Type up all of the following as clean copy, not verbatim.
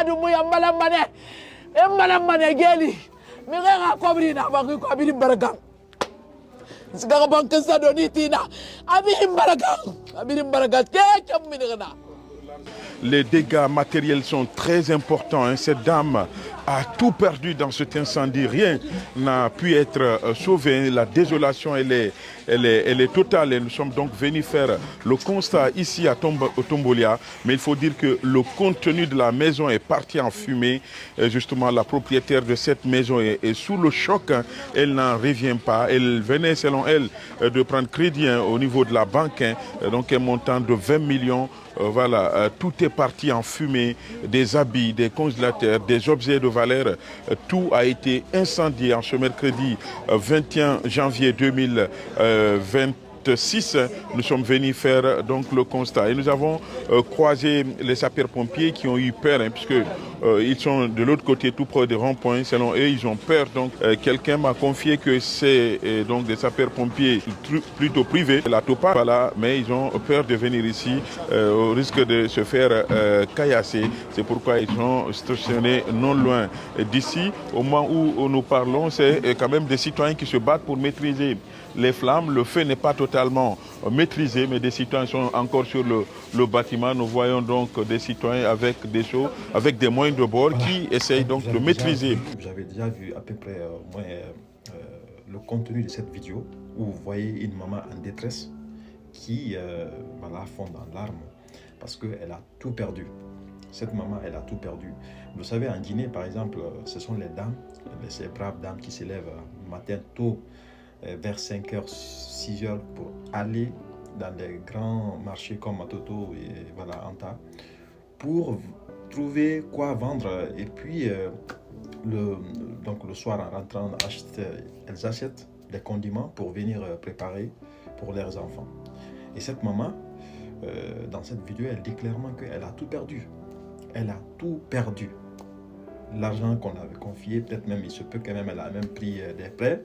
adu mu ya malamane e malamane geli mi ga kobri na ba ko abiri baraga sigara banque sa donitina abiri baraga ke kam mi na. Les dégâts matériels sont très importants. Hein. Cette dame a tout perdu dans cet incendie. Rien n'a pu être sauvé. La désolation, elle est totale. Et nous sommes donc venus faire le constat ici à Tombolia. Mais il faut dire que le contenu de la maison est parti en fumée. Et justement, la propriétaire de cette maison est sous le choc. Hein. Elle n'en revient pas. Elle venait, selon elle, de prendre crédit au niveau de la banque. Hein. Donc un montant de 20 millions. Voilà, tout est parti en fumée, des habits, des congélateurs, des objets de valeur. Tout a été incendié en ce mercredi 21 janvier 2026. Nous sommes venus faire donc le constat et nous avons croisé les sapeurs-pompiers qui ont eu peur, hein, puisque ils sont de l'autre côté tout près des ronds-points. Selon eux, ils ont peur. Donc quelqu'un m'a confié que c'est donc des sapeurs-pompiers plutôt privés, la Topa, voilà, mais ils ont peur de venir ici au risque de se faire caillasser. C'est pourquoi ils sont stationnés non loin d'ici. Au moment où nous parlons, c'est quand même des citoyens qui se battent pour maîtriser les flammes. Le feu n'est pas totalement maîtrisé, mais des citoyens sont encore sur le bâtiment. Nous voyons donc des citoyens avec des seaux, avec des moyens de bord qui essayent donc de maîtriser. J'avais déjà vu à peu près le contenu de cette vidéo où vous voyez une maman en détresse qui fond en larmes parce qu'elle a tout perdu. Cette maman, elle a tout perdu. Vous savez, en Guinée, par exemple, ce sont les dames, ces braves dames qui se lèvent le matin tôt, vers 5h, 6h pour aller dans les grands marchés comme Matoto et voilà, Anta pour trouver quoi vendre et puis le soir en rentrant elles achètent des condiments pour venir préparer pour leurs enfants. Et cette maman, dans cette vidéo, elle dit clairement qu'elle a tout perdu. Elle a tout perdu. L'argent qu'on avait confié, peut-être même il se peut quand même elle a même pris des prêts,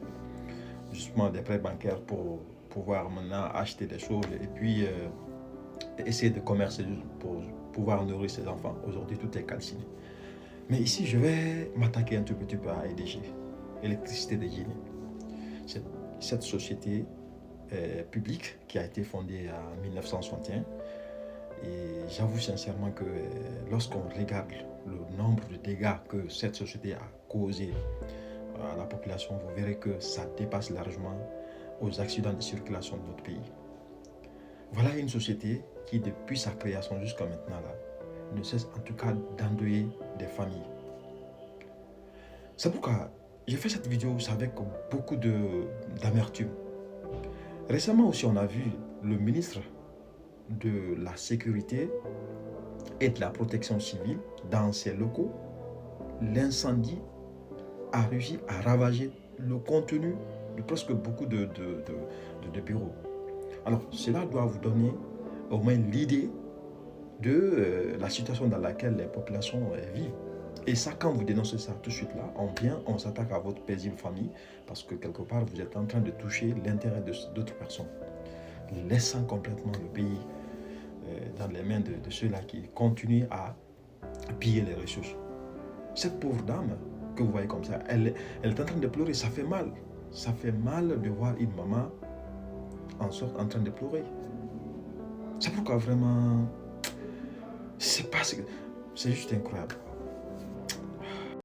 justement des prêts bancaires pour pouvoir maintenant acheter des choses et puis essayer de commercer pour pouvoir nourrir ses enfants. Aujourd'hui, tout est calciné. Mais ici, je vais m'attaquer un tout petit peu à EDG, Électricité de Guinée. Cette société publique qui a été fondée en 1961. Et j'avoue sincèrement que lorsqu'on regarde le nombre de dégâts que cette société a causé à la population, vous verrez que ça dépasse largement aux accidents de circulation de notre pays. Voilà une société qui, depuis sa création jusqu'à maintenant, ne cesse en tout cas d'endeuiller des familles. C'est pourquoi j'ai fait cette vidéo avec beaucoup d'amertume. Récemment aussi, on a vu le ministre de la Sécurité et de la Protection civile dans ses locaux. L'incendie a réussi à ravager le contenu de presque beaucoup de bureaux. Alors, cela doit vous donner au moins l'idée de la situation dans laquelle les populations vivent. Et ça, quand vous dénoncez ça tout de suite là, on s'attaque à votre paisible famille parce que quelque part, vous êtes en train de toucher l'intérêt d'autres personnes, laissant complètement le pays dans les mains de ceux-là qui continuent à piller les ressources. Cette pauvre dame que vous voyez comme ça, elle est en train de pleurer, ça fait mal. Ça fait mal de voir une maman en train de pleurer. C'est pourquoi vraiment, c'est juste incroyable.